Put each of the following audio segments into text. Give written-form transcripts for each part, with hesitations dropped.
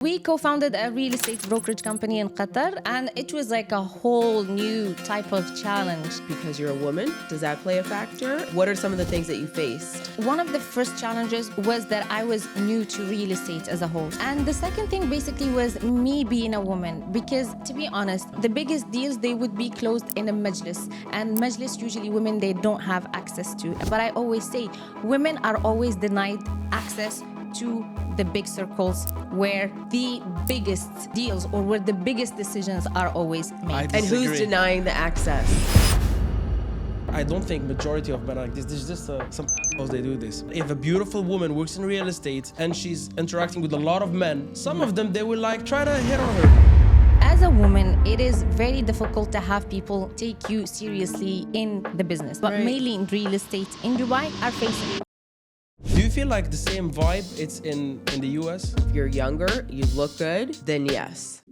We co-founded a real estate brokerage company in Qatar, and it was like a whole new type of challenge. Because you're a woman, does that play a factor? What are some of the things that you faced? One of the first challenges was that I was new to real estate as a whole. And the second thing basically was me being a woman, because to be honest, the biggest deals, they would be closed in a majlis. And majlis, usually women, they don't have access to. But I always say, women are always denied access to the big circles where the biggest deals or where the biggest decisions are always made. And who's denying the access? I don't think majority of men are like this. There's just some assholes they do this. If a beautiful woman works in real estate and she's interacting with a lot of men, some of them, they will like try to hit on her. As a woman, it is very difficult to have people take you seriously in the business. But mainly in real estate in Dubai are facing it. Do you feel like the same vibe it's in the US? If you're younger, you look good, then yes.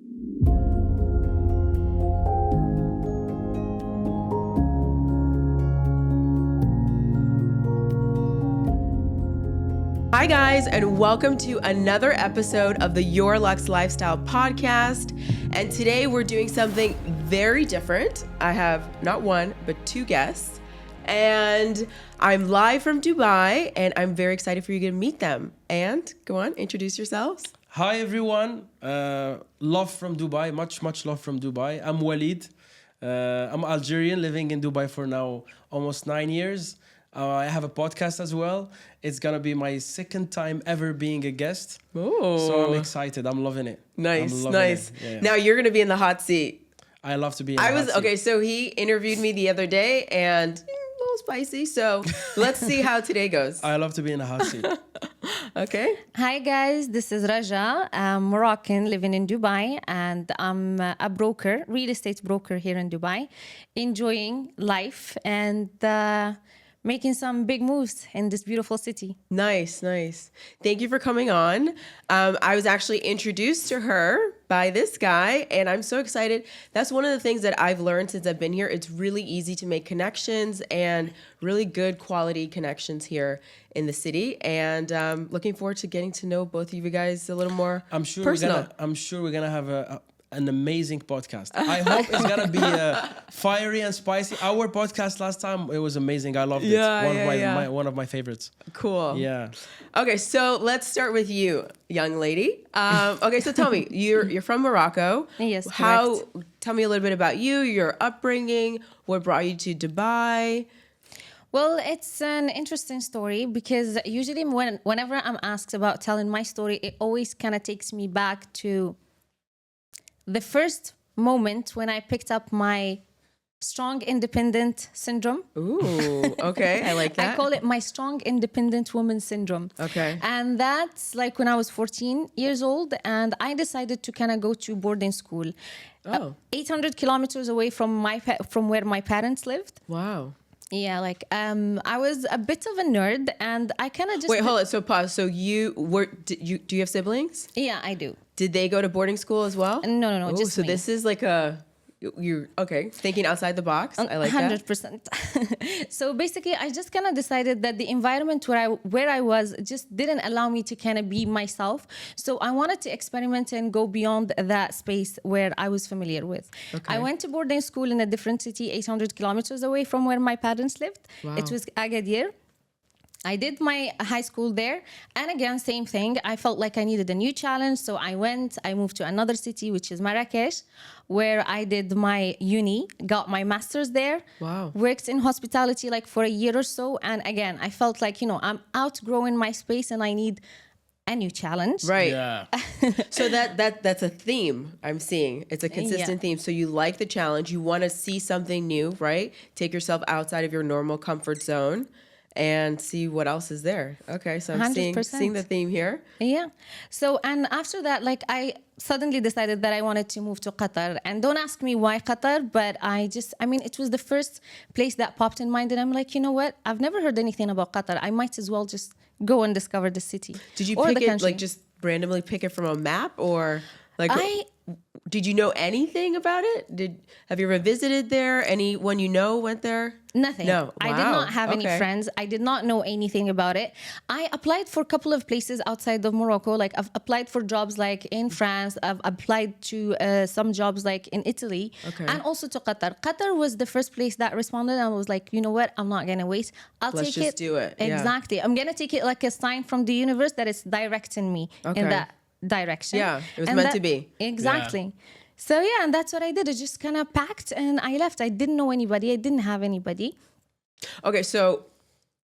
Hi guys, and welcome to another episode of the Your Luxe Lifestyle podcast. And today we're doing something very different. I have not one, but two guests. And I'm live from Dubai, and I'm very excited for you to meet them. And go on, introduce yourselves. Hi everyone, love from Dubai, much love from Dubai. I'm Walid. I'm Algerian, living in Dubai for now almost 9 years. I have a podcast as well. It's gonna be my second time ever being a guest. Oh, So I'm excited. I'm loving it. nice. Yeah. Now you're gonna be in the hot seat. I love to be in the hot seat. Okay, so he interviewed me the other day, and a little spicy. So let's see how today goes. I love to be in a hot seat. Okay. Hi guys, this is Rajae. I'm Moroccan living in Dubai, and I'm a broker, real estate broker here in Dubai, enjoying life and making some big moves in this beautiful city. Nice. Thank you for coming on. I was actually introduced to her by this guy, and I'm so excited. That's one of the things that I've learned since I've been here. It's really easy to make connections and really good quality connections here in the city. And looking forward to getting to know both of you guys a little more personal. I'm sure we're gonna have an amazing podcast. I hope it's gonna be fiery and spicy. Our podcast last time, it was amazing. I loved it. One of my favorites. Cool. Yeah. Okay, so let's start with you, young lady. Okay, so tell me, you're from Morocco. Yes, Tell me a little bit about you, your upbringing, what brought you to Dubai. Well, it's an interesting story because usually whenever I'm asked about telling my story, it always kind of takes me back to the first moment when I picked up my strong independent syndrome. Ooh, okay, I like that. I call it my strong independent woman syndrome. Okay. And that's like when I was 14 years old, and I decided to kind of go to boarding school. 800 kilometers away from where my parents lived. Wow. Yeah, like I was a bit of a nerd, and I kind of just Wait, hold on. So pause. So do you have siblings? Yeah, I do. Did they go to boarding school as well? No, Ooh, just so me. this is like you're okay, thinking outside the box. I like 100%. So basically, I just kind of decided that the environment where I was just didn't allow me to kind of be myself. So I wanted to experiment and go beyond that space where I was familiar with. Okay. I went to boarding school in a different city, 800 kilometers away from where my parents lived. Wow. It was Agadir. I did my high school there, and again, same thing. I felt like I needed a new challenge, so I moved to another city, which is Marrakesh, where I did my uni, got my master's there. Wow. Worked in hospitality like for a year or so, and again, I felt like, I'm outgrowing my space and I need a new challenge. Right. Yeah. So that's a theme I'm seeing. It's a consistent theme. So you like the challenge, you want to see something new, right? Take yourself outside of your normal comfort zone and see what else is there. Okay, so I'm seeing the theme here. Yeah. So, and after that, like I suddenly decided that I wanted to move to Qatar. And don't ask me why Qatar, but it was the first place that popped in mind. And I'm like, you know what? I've never heard anything about Qatar. I might as well just go and discover the city. Did you pick it, like just randomly pick it from a map, or like Did you know anything about it? Have you ever visited there? Anyone you know went there? Nothing. No. I did Wow. not have any Okay. friends. I did not know anything about it. I applied for a couple of places outside of Morocco. Like I've applied for jobs like in France. I've applied to some jobs like in Italy, Okay. and also to Qatar. Qatar was the first place that responded. I was like, you know what? I'm not gonna wait. I'll Let's take just it. do it. Yeah. Exactly. I'm gonna take it like a sign from the universe that it's directing me Okay. in that direction. Yeah, it was And meant to be. Exactly. So yeah, and that's what I did. I just kind of packed and I left. I didn't know anybody. I didn't have anybody. Okay, so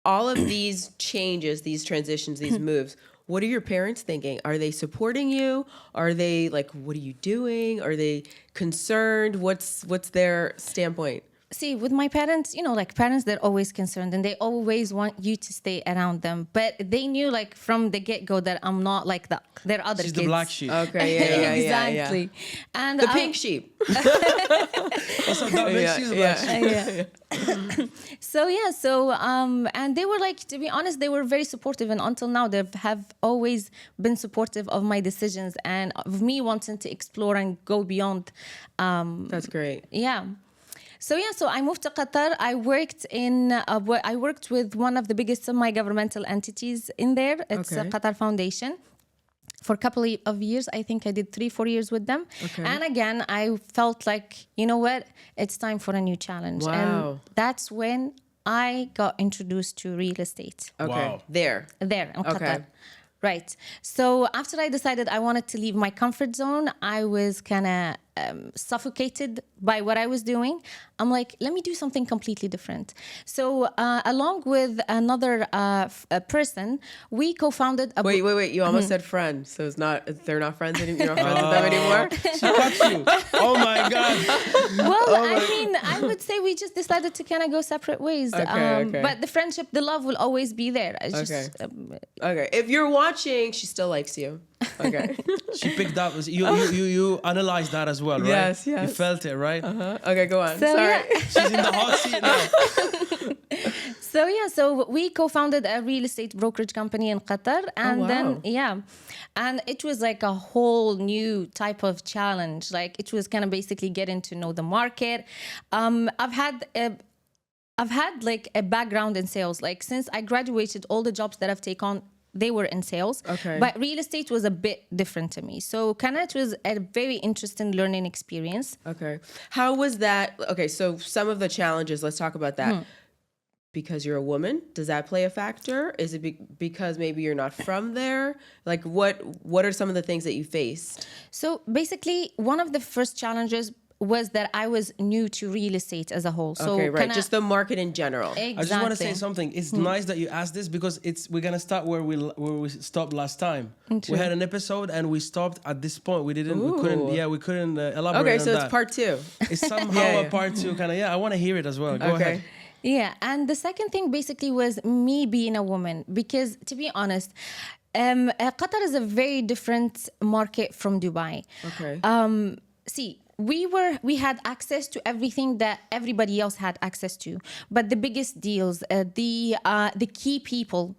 all of these changes, these transitions, these moves, what are your parents thinking? Are they supporting you? Are they like, what are you doing? Are they concerned? What's their standpoint? See, with my parents, you know, like parents, they're always concerned and they always want you to stay around them. But they knew like from the get-go that I'm not like that. They're other She's kids. the black sheep. Okay, yeah. Exactly. And The pink sheep. What's up, Dog? She's the black sheep. And they were like, to be honest, they were very supportive, and until now they have always been supportive of my decisions and of me wanting to explore and go beyond. That's great. Yeah. So I moved to Qatar. I worked with one of the biggest semi-governmental entities in there. It's Okay. Qatar Foundation. For a couple of years, I think I did 3-4 years with them. Okay. And again, I felt like, you know what? It's time for a new challenge. Wow. And that's when I got introduced to real estate. Okay. Wow. There. There in Okay. Qatar. Right. So after I decided I wanted to leave my comfort zone, I was kind of suffocated by what I was doing. I'm like, let me do something completely different. So along with another person, we co-founded a Wait. You almost said friend. So they're not friends anymore. You're not friends with them anymore? She cut you. Oh my God. Well, I mean, I would say we just decided to kind of go separate ways. Okay. But the friendship, the love will always be there. It's Okay. just, Okay. If you're watching, she still likes you. Okay. She picked up. You analyzed that as well, right? Yes. You felt it, right? Okay, go on. So, Sorry. yeah. She's in the hot seat now. So we co-founded a real estate brokerage company in Qatar, and wow. and it was like a whole new type of challenge. Like it was kind of basically getting to know the market. I've had like a background in sales. Like since I graduated, all the jobs that I've taken on, they were in sales. Okay. But real estate was a bit different to me. So kind of it was a very interesting learning experience. Okay. How was that? Okay, so some of the challenges, let's talk about that. Because you're a woman, does that play a factor? Is it because maybe you're not from there? Like what are some of the things that you faced? So basically, one of the first challenges was that I was new to real estate as a whole. So Okay, right. kinda- Just the market in general. Exactly. I just want to say something. It's nice that you asked this because we're gonna start where we stopped last time. We had an episode and we stopped at this point. We couldn't elaborate. Okay, on so that. it's part 2. It's somehow Yeah. a part 2 kind of. Yeah, I want to hear it as well. Go Okay. ahead. Yeah, and the second thing basically was me being a woman, because to be honest, Qatar is a very different market from Dubai. Okay. See, we had access to everything that everybody else had access to, but the biggest deals, the key people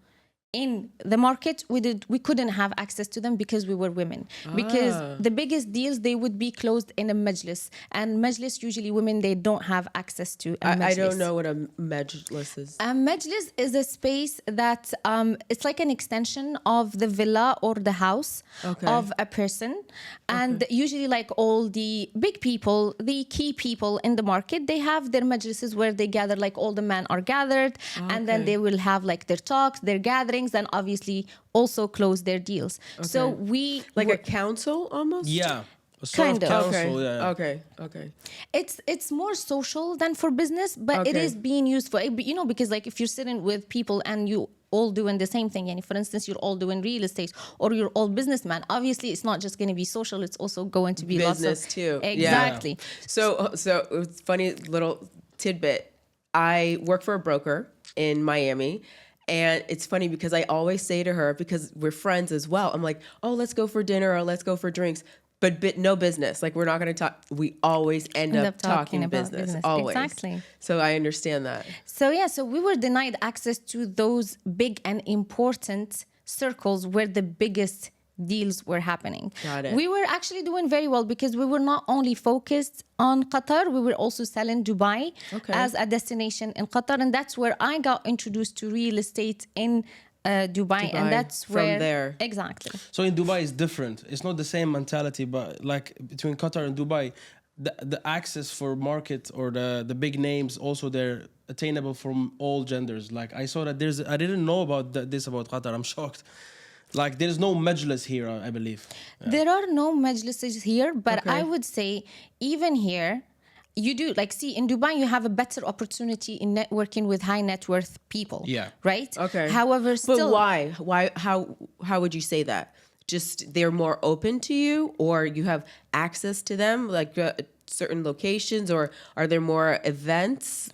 in the market, we couldn't have access to them because we were women. Because the biggest deals, they would be closed in a majlis, and majlis, usually women, they don't have access to a majlis. I don't know what a majlis is. A majlis is a space that it's like an extension of the villa or the house of a person. And usually like all the big people, the key people in the market, they have their majlises where they gather, like all the men are gathered, and then they will have like their talks, their gatherings, and obviously also close their deals. So we Like a council almost? Yeah. A sort Kind of of. council, yeah. Okay. it's more social than for business, but it Okay. is being used for, you know, because like if you're sitting with people and you all doing the same thing, and for instance you're all doing real estate or you're all businessmen, obviously it's not just going to be social, it's also going to be Business lots of too. Yeah. Exactly. So it's funny little tidbit. I work for a broker in Miami. And it's funny because I always say to her, because we're friends as well, I'm like, oh, let's go for dinner or let's go for drinks. But no business. Like, we're not going to talk. We always end up talking about business. Always. Exactly. So I understand that. So we were denied access to those big and important circles where the biggest deals were happening. Got it. We were actually doing very well because we were not only focused on Qatar, we were also selling Dubai as a destination in Qatar. And that's where I got introduced to real estate in Dubai. And that's from where... there. Exactly. So in Dubai it's different. It's not the same mentality, but like between Qatar and Dubai, the access for market or the big names, also they're attainable from all genders. Like I saw that I didn't know about this about Qatar. I'm shocked. Like there's no majlis here, I believe. Yeah. There are no majlises here, but I would say even here, you do, like, see, in Dubai, you have a better opportunity in networking with high net worth people. Yeah. Right? Okay. However, still... But why? Why? How would you say that? Just they're more open to you, or you have access to them, like certain locations, or are there more events?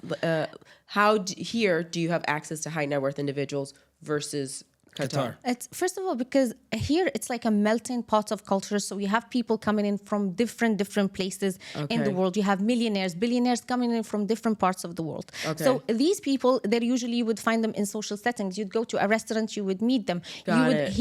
Here do you have access to high net worth individuals versus Qatar? It's, first of all, because here it's like a melting pot of cultures. So you have people coming in from different places in the world. You have millionaires, billionaires coming in from different parts of the world. So these people, they usually you would find them in social settings. You'd go to a restaurant, you would meet them.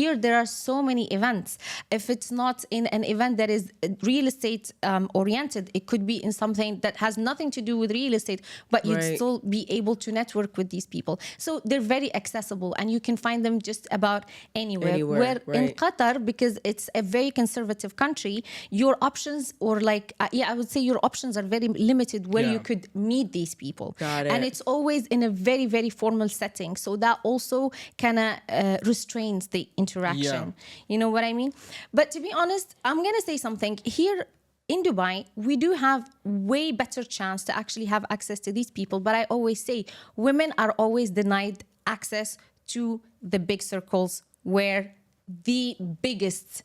Here there are so many events. If it's not in an event that is real estate oriented, it could be in something that has nothing to do with real estate, but you'd still be able to network with these people. So they're very accessible and you can find them just about anywhere. Where in Qatar, because it's a very conservative country, your options, or like I would say your options are very limited where you could meet these people. And it's always in a very formal setting, so that also kind of restrains the interaction. You know what I mean? But to be honest, I'm gonna say something here. In Dubai, we do have way better chance to actually have access to these people. But I always say women are always denied access to the big circles where the biggest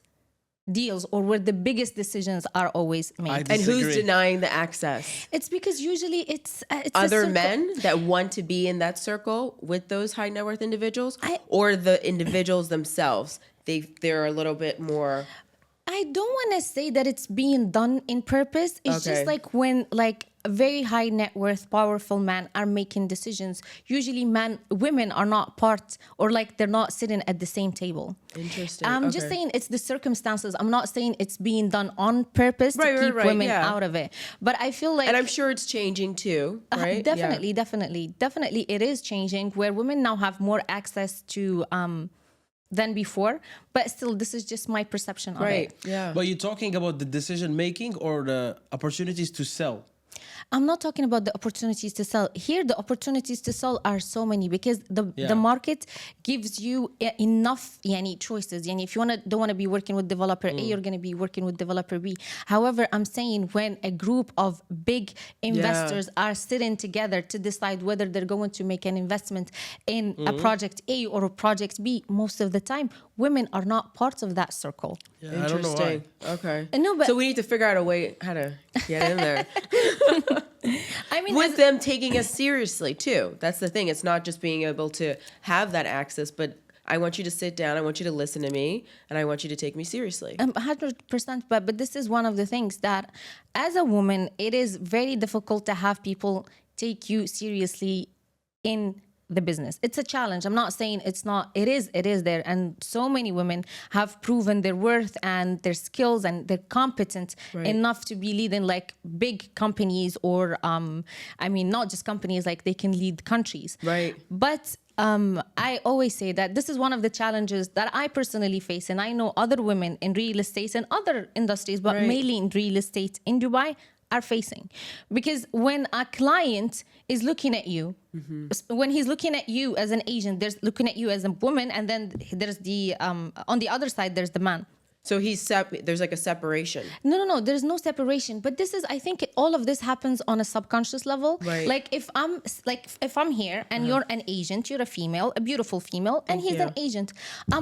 deals or where the biggest decisions are always made. And who's denying the access? It's because usually it's other men that want to be in that circle with those high net worth individuals, or the individuals themselves. They're a little bit more... I don't want to say that it's being done in purpose. It's just like when like a very high net worth, powerful men are making decisions. Usually women are not part, or like they're not sitting at the same table. Interesting. I'm just saying it's the circumstances. I'm not saying it's being done on purpose to keep women out of it. But I feel like... And I'm sure it's changing too, right? Definitely it is changing, where women now have more access to... than before, but still, this is just my perception of it. But you're talking about the decision making or the opportunities to sell? I'm not talking about the opportunities to sell. Here, the opportunities to sell are so many because the market gives you enough choices. If you don't want to be working with developer A, you're going to be working with developer B. However, I'm saying when a group of big investors are sitting together to decide whether they're going to make an investment in a project A or a project B, most of the time, women are not part of that circle. Yeah, interesting. Okay. No, but so we need to figure out a way how to get in there. I mean, with them taking us seriously too. That's the thing. It's not just being able to have that access, but I want you to sit down. I want you to listen to me, and I want you to take me seriously. 100%. But this is one of the things that, as a woman, it is very difficult to have people take you seriously in the business. It's a challenge. I'm not saying it's not. It is there. And so many women have proven their worth and their skills, and they're competent enough to be leading like big companies, or not just companies, like they can lead countries. But I always say that this is one of the challenges that I personally face, and I know other women in real estate and other industries, but mainly in real estate in Dubai, are facing. Because when a client is looking at you, when he's looking at you as an agent, there's looking at you as a woman, and then there's the on the other side there's the man. So there's like a separation. No, there's no separation. But this is, I think all of this happens on a subconscious level. Like if I'm here and you're an agent, you're a female, a beautiful female, and he's an agent.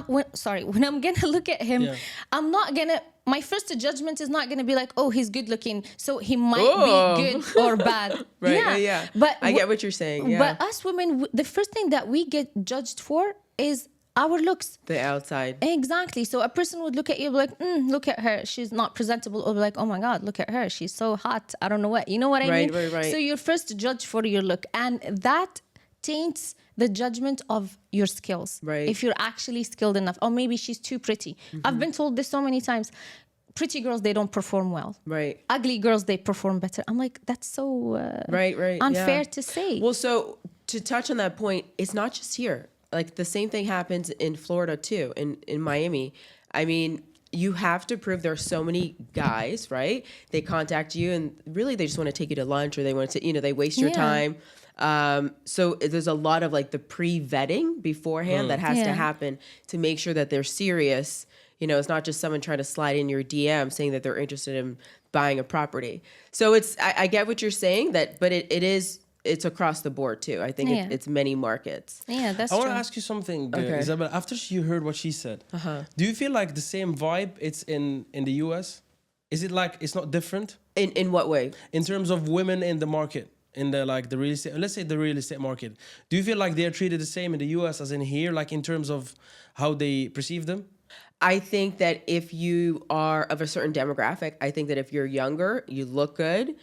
When I'm gonna look at him, I'm not gonna... My first judgment is not going to be like, oh, he's good looking, so he might be good or bad. But I get what you're saying. But us women, the first thing that we get judged for is our looks. The outside. Exactly. So a person would look at you like, look at her. She's not presentable. Or be like, oh my God, look at her. She's so hot. I don't know what. You know what I mean? Right. So you're first judged for your look. And that taints the judgment of your skills. Right. If you're actually skilled enough, or maybe she's too pretty. I've been told this so many times. Pretty girls, they don't perform well. Right. Ugly girls, they perform better. I'm like, that's so unfair to say. Well, so to touch on that point, it's not just here. Like the same thing happens in Florida too, in Miami. I mean, you have to prove there are so many guys, right? They contact you and really they just want to take you to lunch, or they want to, they waste your time. So there's a lot of like the pre-vetting beforehand that has to happen to make sure that they're serious. It's not just someone trying to slide in your DM saying that they're interested in buying a property. So I get what you're saying, but it's across the board too. I think it's many markets. Yeah, that's I true. want to ask you something, Isabella. After you heard what she said, do you feel like the same vibe it's in the US? Is it like it's not different? In what way? In terms of women in the market, in the real estate, let's say the real estate market. Do you feel like they are treated the same in the US as in here, like in terms of how they perceive them? I think that if you are of a certain demographic, I think that if you're younger, you look good,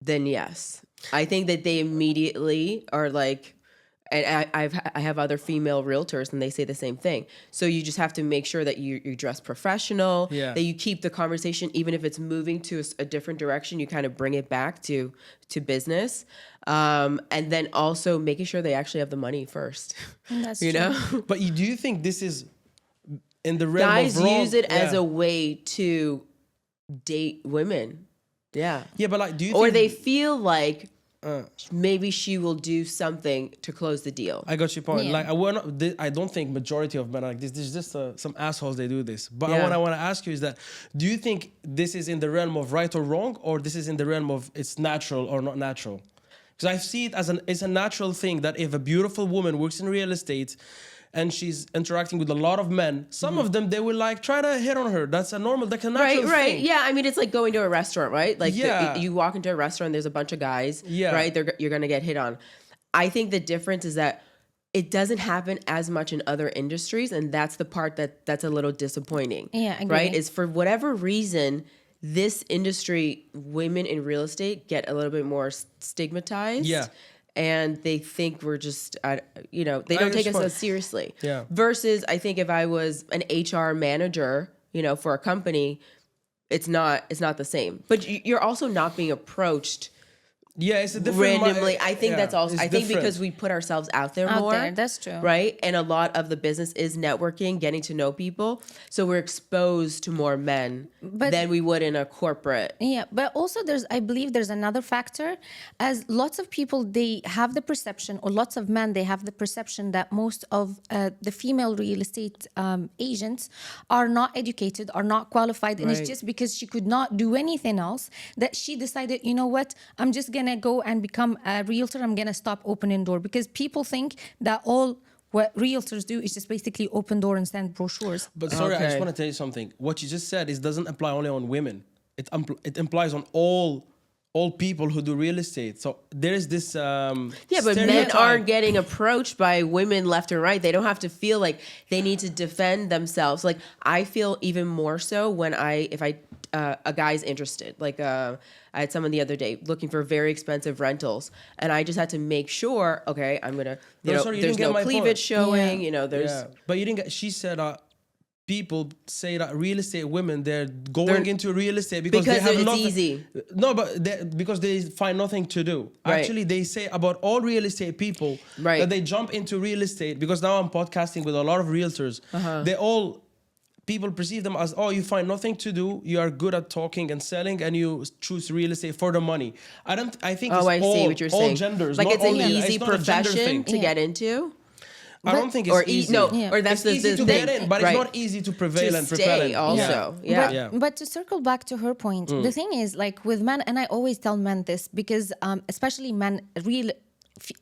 then yes. I think that they immediately are like, and I have other female realtors and they say the same thing. So you just have to make sure that you dress professional, that you keep the conversation, even if it's moving to a different direction, you kind of bring it back to business. And then also making sure they actually have the money first. That's you know? But do you think this is in the realm Guys of wrong? use it as a way to date women. Yeah. Yeah, but like, do you Or think... they feel like maybe she will do something to close the deal. I got your point. Yeah. Like, I don't think majority of men are like this. There's just some assholes, they do this. But Yeah. what I want to ask you is that, do you think this is in the realm of right or wrong, or this is in the realm of it's natural or not natural? Because I see it as it's a natural thing that if a beautiful woman works in real estate and she's interacting with a lot of men, some of them, they will like try to hit on her. That's a natural Right. thing. Yeah. I mean, it's like going to a restaurant, right? Like Yeah. you walk into a restaurant, there's a bunch of guys, Yeah. right? You're going to get hit on. I think the difference is that it doesn't happen as much in other industries. And that's the part that's a little disappointing. Yeah, I agree. Right? Is for whatever reason, this industry, women in real estate get a little bit more stigmatized. Yeah. And they think we're just, they don't take us as seriously. Yeah. Versus, I think if I was an HR manager, for a company, it's not the same. But you're also not being approached Yeah, it's a different... randomly. I think that's also, it's I think different. because we put ourselves out there Out more. there, that's true. Right? And a lot of the business is networking, getting to know people. So we're exposed to more men than we would in a corporate. Yeah, but also I believe there's another factor, as lots of people, they have the perception, or lots of men, they have the perception that most of the female real estate agents are not educated, are not qualified, and it's just because she could not do anything else that she decided, you know what, I'm just gonna go and become a realtor, I'm gonna stop opening door, because people think that all what realtors do is just basically open door and send brochures. But sorry, I just Okay. want to tell you something. What you just said doesn't apply only on women. It implies on all people who do real estate. So there is this Yeah, but men stereotype. aren't getting approached by women left or right. They don't have to feel like they need to defend themselves. Like I feel even more so when if a guy's interested. Like I had someone the other day looking for very expensive rentals, and I just had to make sure. Okay, I'm gonna. Sorry, you there's didn't get no my cleavage point. showing. There's. Yeah, but you didn't get. She said people say that real estate women they're going into real estate because they have it's nothing. easy. No, but because they find nothing to do. Right. Actually, they say about all real estate people Right. that they jump into real estate because now I'm podcasting with a lot of realtors. They all. People perceive them as, you find nothing to do. You are good at talking and selling, and you choose real estate for the money. I think it's I see what you're all saying. genders. Like not it's an only- easy it's not a gender profession thing. to get into. I don't think it's or easy. or that's it's easy the to thing. get in, but Right. it's not easy to prevail To and propel stay in. also. Yeah. But to circle back to her point, the thing is, like with men, and I always tell men this because especially men,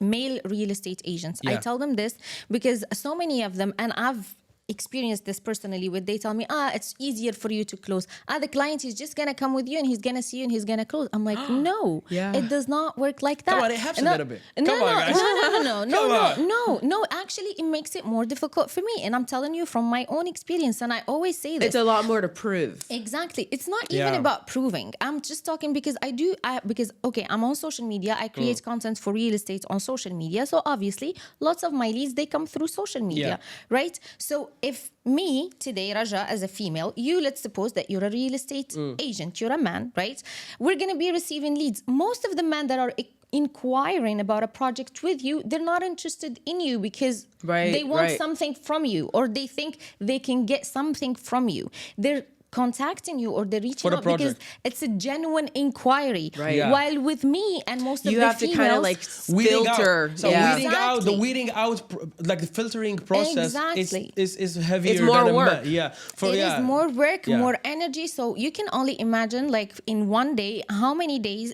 male real estate agents, I Yeah. tell them this because so many of them, and I've experienced this personally, where they tell me, it's easier for you to close. The client is just gonna come with you and he's gonna see you and he's gonna close. I'm like, no, it does not work like that. Come on, it helps a little bit. No, Come on, guys. no. Actually, it makes it more difficult for me, and I'm telling you from my own experience. And I always say this: it's a lot more to prove. Exactly. It's not even about proving. I'm just talking because I'm on social media. I create content for real estate on social media. So obviously, lots of my leads, they come through social media, right? So if me today, Raja, as a female, let's suppose that you're a real estate agent, you're a man, right? We're going to be receiving leads. Most of the men that are inquiring about a project with you, they're not interested in you because they want something from you, or they think they can get something from you. They're contacting you or they're reaching out because it's a genuine inquiry. While with me and most of the females, you have to kind of like filter. The weeding out, like the filtering process is heavier. It's more than work. It is more work, more energy. So you can only imagine, like in one day, how many leads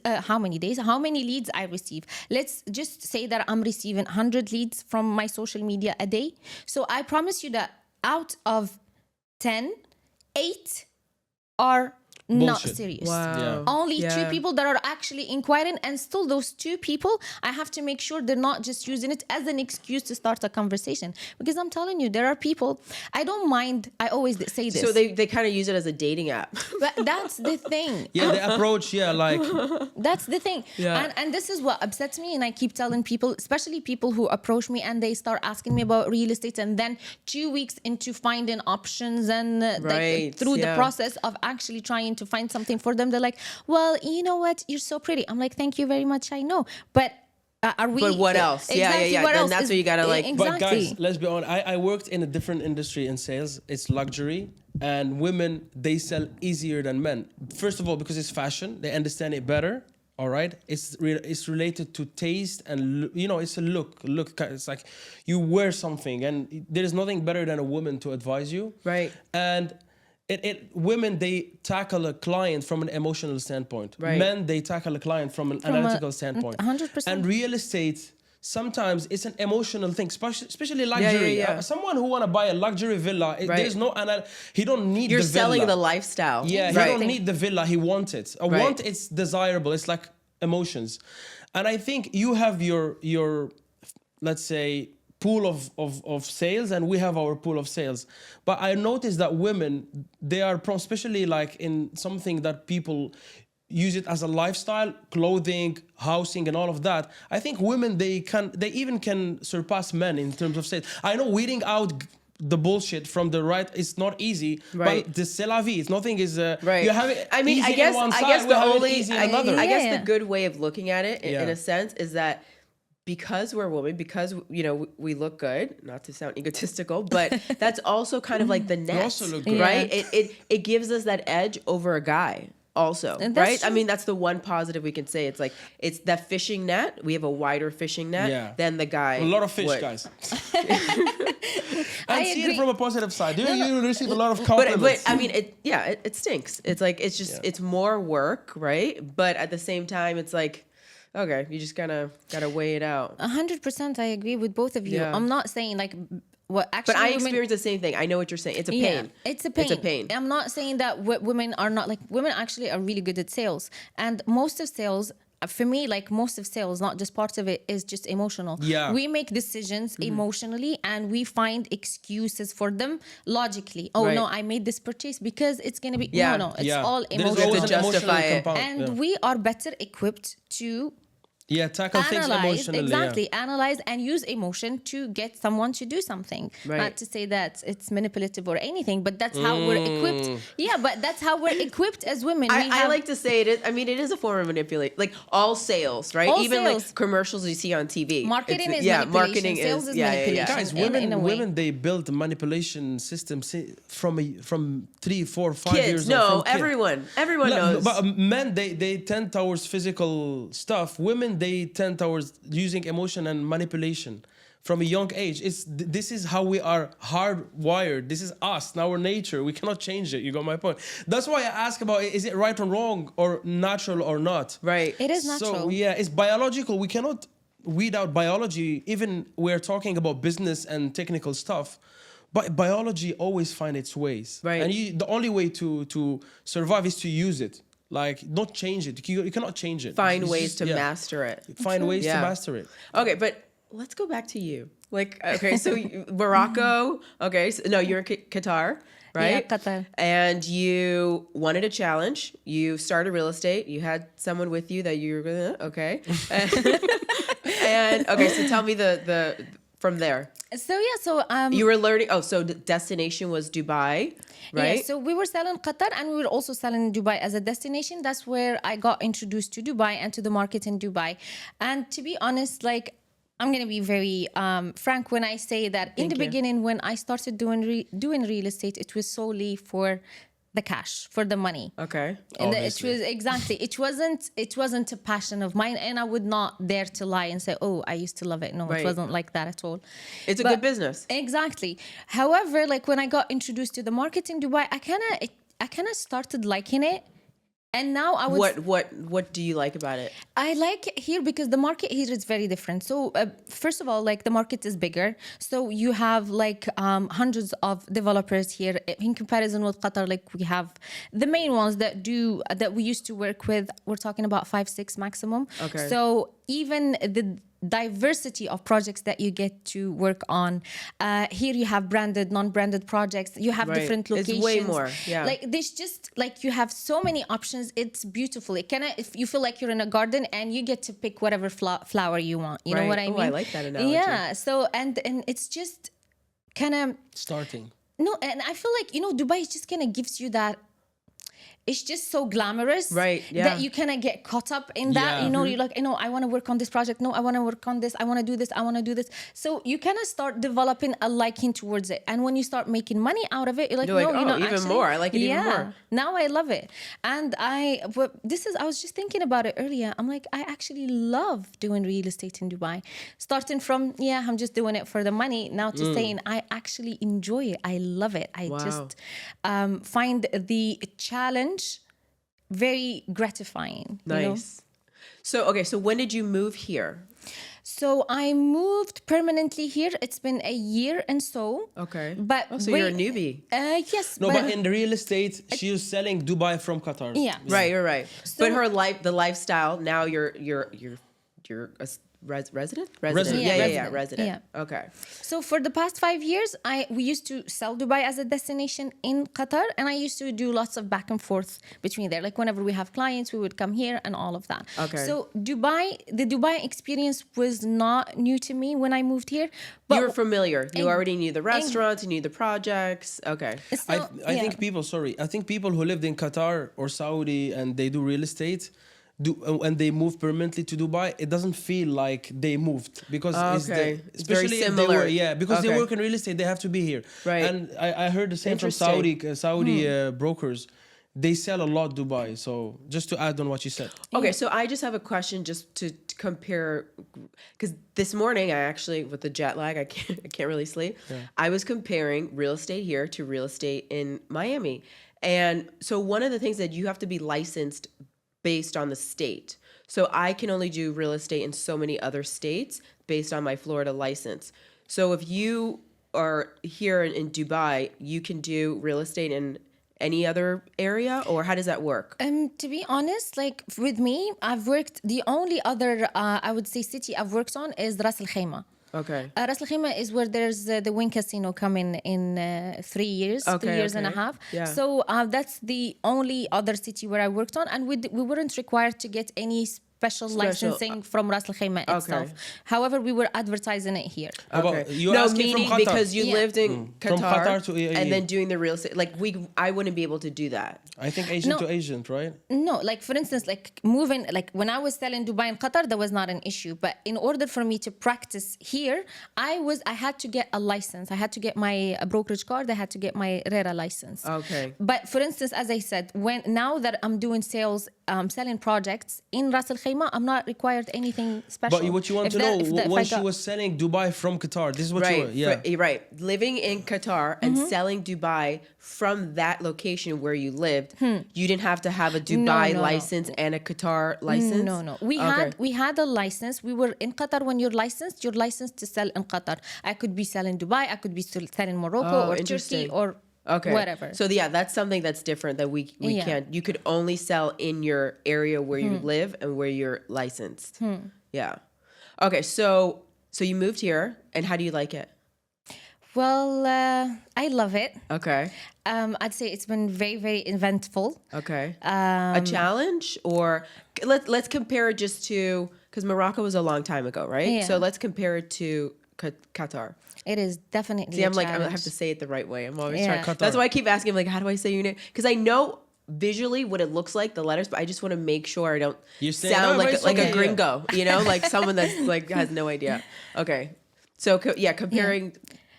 I receive. Let's just say that I'm receiving 100 leads from my social media a day. So I promise you that out of 10, 8 are not serious. Only 2 people that are actually inquiring, and still those 2 people, I have to make sure they're not just using it as an excuse to start a conversation. Because I'm telling you, there are people, I don't mind, I always say this. So they kind of use it as a dating app. But that's the thing. The approach, That's the thing. And this is what upsets me, and I keep telling people, especially people who approach me and they start asking me about real estate, and then 2 weeks into finding options and through the process of actually trying to find something for them, they're like, well, you know what, you're so pretty. I'm like, thank you very much, I know, but are we? But what else? Exactly, what then else that's what you gotta like. Exactly. But guys, let's be honest. I worked in a different industry in sales. It's luxury, and women, they sell easier than men. First of all, because it's fashion, they understand it better. All right, it's related to taste, and it's a look. It's like you wear something, and there is nothing better than a woman to advise you. Right. And women, they tackle a client from an emotional standpoint. Right. Men, they tackle a client from an analytical standpoint. 100%. And real estate, sometimes it's an emotional thing, especially luxury. Someone who want to buy a luxury villa, there's no he don't need the villa. You're selling the lifestyle. He don't need the villa, he wants it. A want, it's desirable. It's like emotions. And I think you have your let's say, pool of sales, and we have our pool of sales. But I noticed that women, they are especially like in something that people use it as a lifestyle, clothing, housing, and all of that. I think women, they even can surpass men in terms of sales. I know weeding out the bullshit from the right is not easy, but the c'est la vie, it's nothing is you have it. I mean, I guess I guess the good way of looking at it in a sense is that because we're women, because we look good, not to sound egotistical, but that's also kind of like the net, also look good. right? It gives us that edge over a guy. Also, right? True. I mean, that's the one positive we can say. It's like, it's that fishing net. We have a wider fishing net than the guy. A lot of fish, guys. And see it from a positive side. You receive a lot of compliments. But I mean, it stinks. It's like, it's more work, right? But at the same time, it's like, okay, you just gotta weigh it out. 100%, I agree with both of you. Yeah. I'm not saying like what actually. But I experience the same thing. I know what you're saying. It's a pain. It's a pain. It's a pain. I'm not saying that women are not, like, women actually are really good at sales, and most of sales. For me, like most of sales, not just parts of it, is just emotional. Yeah. We make decisions emotionally, and we find excuses for them logically. Oh, no, I made this purchase because it's going to be... No, it's all emotional. To justify it. And we are better equipped to... tackle things emotionally. Exactly. Analyze and use emotion to get someone to do something. Right. Not to say that it's manipulative or anything, but that's how we're equipped. Yeah, but that's how we're equipped as women. I like to say it is. I mean, it is a form of manipulation. Like all sales, right? Even like commercials you see on TV. Marketing is manipulation. Marketing sales is manipulation. Guys, women, they build manipulation systems from 3, 4, 5 Kids, years no, old. Everyone knows. But men, they tend towards physical stuff. Women, they tend towards using emotion and manipulation from a young age. This is how we are hardwired. This is us, our nature. We cannot change it. You got my point. That's why I ask about, is it right or wrong or natural or not? Right. It is natural. So it's biological. We cannot weed out biology. Even we're talking about business and technical stuff. But biology always finds its ways. Right. And the only way to survive is to use it. Like, not change it. You cannot change it. Find It's ways just- to yeah. master it. Find ways Yeah. to master it. Okay, but let's go back to you. Like, okay, so Morocco. Okay, so, no, you're in Qatar, right? Yeah, Qatar. And you wanted a challenge. You started real estate. You had someone with you that you were gonna. Okay. And okay, so tell me the from there. So yeah, so You were learning. Oh, so the destination was Dubai, right? Yeah, so we were selling Qatar and we were also selling Dubai as a destination. That's where I got introduced to Dubai and to the market in Dubai. And to be honest, like, I'm going to be very frank when I say that in the beginning, when I started doing real estate, it was solely for the cash, for the money. Okay. And it Obviously. was exactly, it wasn't a passion of mine, and I would not dare to lie and say, oh, I used to love it. No, Right. it wasn't like that at all. It's a But- good business. Exactly. However, like when I got introduced to the market in Dubai, I kind of started liking it. And now I would What do you like about it? I like it here because the market here is very different. So first of all, like the market is bigger. So you have like hundreds of developers here in comparison with Qatar. Like we have the main ones that we used to work with. We're talking about 5-6 maximum. Okay. So even the diversity of projects that you get to work on. Here you have branded, non-branded projects. You have Right. different It's locations. way more, yeah. Like there's just like you have so many options. It's beautiful. It kind of if you feel like you're in a garden and you get to pick whatever flower you want. You know Right. what I Oh, mean? I like that analogy. Yeah. So and it's just kind of Starting. no, and I feel like Dubai just kind of gives you that. It's just so glamorous, Right, yeah. that you kind of get caught up in that. Yeah. You're like, I want to work on this project. No, I want to work on this. I want to do this. I want to do this. So you kind of start developing a liking towards it. And when you start making money out of it, you're like, You're like, no, "Oh, even more. I like it even more." Now I love it. And I was just thinking about it earlier. I'm like, I actually love doing real estate in Dubai. Starting from, I'm just doing it for the money, now to saying I actually enjoy it. I love it. I Wow. just find the challenge very gratifying. you know? Nice. So when did you move here? So I moved permanently here. It's been a year and so. Okay. But so you're a newbie. Yes. No, but in the real estate, she was selling Dubai from Qatar. Yeah. Right, you're right. So- but the lifestyle, now you're a resident? Resident. Yeah, resident. resident. Yeah. Okay. So for the past 5 years, we used to sell Dubai as a destination in Qatar, and I used to do lots of back and forth between there. Like whenever we have clients, we would come here and all of that. Okay. So the Dubai experience was not new to me when I moved here. But You were familiar. You already knew the restaurants, you knew the projects. Okay. so, I think people who lived in Qatar or Saudi and they do real estate and they move permanently to Dubai, it doesn't feel like they moved because It's very especially if similar. because they Okay. work in real estate, they have to be here. Right. And I heard the same from Interesting. Saudi brokers. They sell a lot Dubai. So just to add on what you said. Okay, so I just have a question just to compare, because this morning I actually, with the jet lag, I can't really sleep. I was comparing real estate here to real estate in Miami. And so one of the things that you have to be licensed based on the state. So I can only do real estate in so many other states based on my Florida license. So if you are here in Dubai, you can do real estate in any other area, or how does that work? To be honest, like with me, I've worked, the only other, I would say, city I've worked on is Ras Al Khaimah. Okay. Ras Al Khaimah is where there's the Wynn Casino coming in 3 years, 2 years and a half. Yeah. So that's the only other city where I worked on, and we weren't required to get any special licensing from Ras Al Khaimah itself. However, we were advertising it here. Okay. You're No, asking from meaning Qatar. because you Yeah. lived in From Qatar, Qatar to and then doing the real estate. Like I wouldn't be able to do that. I think agent No. to agent, right? No, like for instance, like moving, like when I was selling Dubai and Qatar, that was not an issue. But in order for me to practice here, I had to get a license. I had to get my brokerage card. I had to get my RERA license. Okay. But for instance, as I said, now that I'm doing sales, selling projects in Ras Al Khaimah, Khayma, I'm not required anything special. But what you want If to that- know, if that- if when I she got- was selling Dubai from Qatar, this is what Right, you were, yeah. right. Living in Qatar and selling Dubai from that location where you lived, you didn't have to have a Dubai no. license and a Qatar license. No. We Okay. had a license. We were in Qatar. When you're licensed to sell in Qatar. I could be selling Dubai. I could be selling Morocco or Turkey interesting. or whatever. So yeah, that's something that's different that we Yeah. can't. You could only sell in your area where you live and where you're licensed. Yeah. Okay, so you moved here, and how do you like it? Well, I love it. Okay. I'd say it's been very, very eventful. Okay. A challenge, or let's compare it just to, because Morocco was a long time ago, right? Yeah. So let's compare it to Qatar. It is definitely. See, a I'm like, I challenge. have to say it the right way. I'm always Yeah. trying. That's why I keep asking, like, how do I say your name? Because I know visually what it looks like, the letters, but I just want to make sure I don't You say, sound "No, like it's like okay." a gringo, you know, like someone that's like has no idea. Okay, so comparing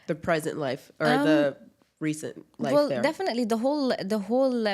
the present life or the recent life Well, there. definitely the whole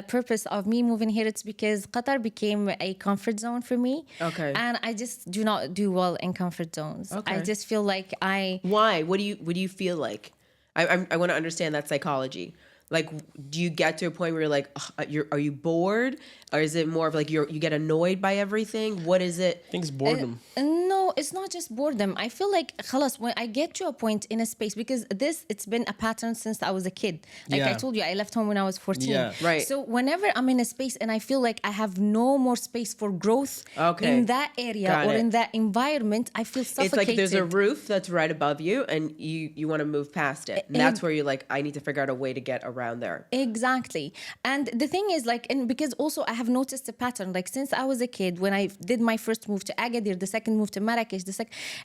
purpose of me moving here, it's because Qatar became a comfort zone for me. Okay. And I just do not do well in comfort zones. Okay. I just feel like Why? What do you feel like? I want to understand that psychology. Like, do you get to a point where you're like, ugh, are you bored, or is it more of like you get annoyed by everything? What is it? I think it's boredom. No, it's not just boredom. I feel like khalas, when I get to a point in a space, because it's been a pattern since I was a kid. Like I Yeah. told you, I left home when I was 14. Yeah. Right. So whenever I'm in a space and I feel like I have no more space for growth Okay. in that area Got or it. in that environment, I feel suffocated. It's like there's a roof that's right above you, and you want to move past it. And that's where you're like, I need to figure out a way to get around there. Exactly. And the thing is, like, and because also I have noticed a pattern, like since I was a kid, when I did my first move to Agadir, the second move to Marrakesh,